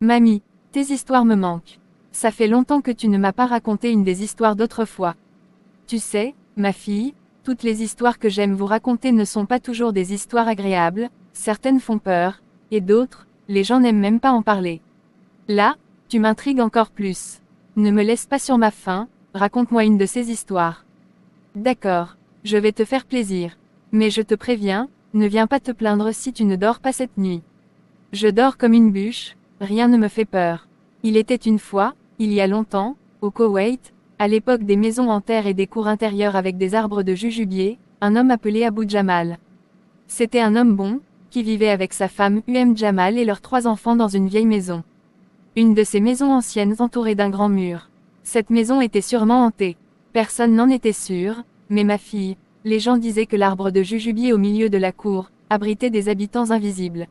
Mamie, tes histoires me manquent. Ça fait longtemps que tu ne m'as pas raconté une des histoires d'autrefois. Tu sais, ma fille, toutes les histoires que j'aime vous raconter ne sont pas toujours des histoires agréables, certaines font peur, et d'autres, les gens n'aiment même pas en parler. Là, tu m'intrigues encore plus. Ne me laisse pas sur ma faim, raconte-moi une de ces histoires. D'accord, je vais te faire plaisir. Mais je te préviens, ne viens pas te plaindre si tu ne dors pas cette nuit. Je dors comme une bûche, rien ne me fait peur. Il était une fois, il y a longtemps, au Koweït, à l'époque des maisons en terre et des cours intérieures avec des arbres de jujubier, un homme appelé Abu Jamal. C'était un homme bon, qui vivait avec sa femme Jamal et leurs 3 enfants dans une vieille maison. Une de ces maisons anciennes entourée d'un grand mur. Cette maison était sûrement hantée. Personne n'en était sûr, mais ma fille, les gens disaient que l'arbre de jujubier au milieu de la cour, abritait des habitants invisibles.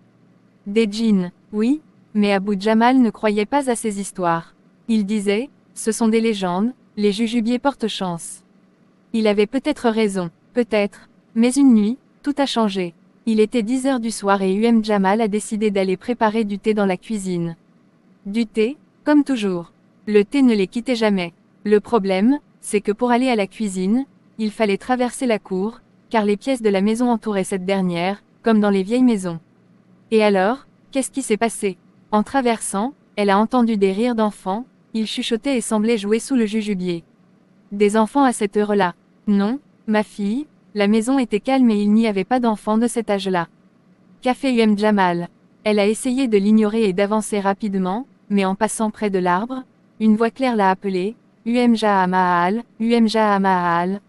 Des djinns, oui, mais Abu Jamal ne croyait pas à ces histoires. Il disait, ce sont des légendes, les jujubiers portent chance. Il avait peut-être raison, peut-être, mais une nuit, tout a changé. Il était 10 heures du soir et Jamal a décidé d'aller préparer du thé dans la cuisine. Du thé, comme toujours. Le thé ne les quittait jamais. Le problème, c'est que pour aller à la cuisine, il fallait traverser la cour, car les pièces de la maison entouraient cette dernière, comme dans les vieilles maisons. Et alors, qu'est-ce qui s'est passé? En traversant, elle a entendu des rires d'enfants, ils chuchotaient et semblaient jouer sous le jujubier. Des enfants à cette heure-là? Non, ma fille, la maison était calme et il n'y avait pas d'enfants de cet âge-là. Qu'a fait Jamal? Elle a essayé de l'ignorer et d'avancer rapidement, mais en passant près de l'arbre, une voix claire l'a appelée, Jamal, Jamal.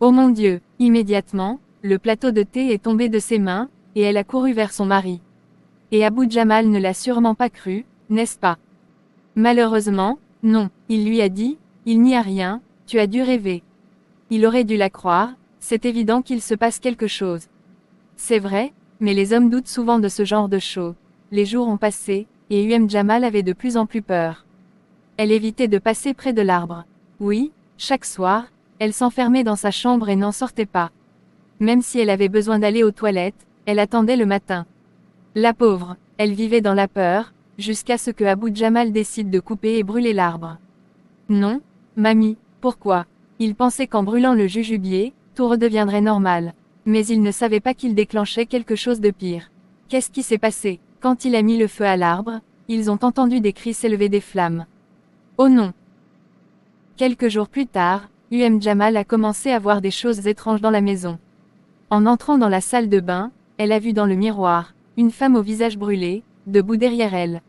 Oh mon Dieu! Immédiatement, le plateau de thé est tombé de ses mains, et elle a couru vers son mari. Et Abu Jamal ne l'a sûrement pas cru, n'est-ce pas? Malheureusement, non, il lui a dit, il n'y a rien, tu as dû rêver. Il aurait dû la croire, c'est évident qu'il se passe quelque chose. C'est vrai, mais les hommes doutent souvent de ce genre de choses. Les jours ont passé, et Jamal avait de plus en plus peur. Elle évitait de passer près de l'arbre. Oui, chaque soir, elle s'enfermait dans sa chambre et n'en sortait pas. Même si elle avait besoin d'aller aux toilettes, elle attendait le matin. La pauvre, elle vivait dans la peur, jusqu'à ce que Abu Jamal décide de couper et brûler l'arbre. Non, mamie, pourquoi? Il pensait qu'en brûlant le jujubier, tout redeviendrait normal. Mais il ne savait pas qu'il déclenchait quelque chose de pire. Qu'est-ce qui s'est passé? Quand il a mis le feu à l'arbre, ils ont entendu des cris s'élever des flammes. Oh non! Quelques jours plus tard, Jamal a commencé à voir des choses étranges dans la maison. En entrant dans la salle de bain, elle a vu dans le miroir, une femme au visage brûlé, debout derrière elle.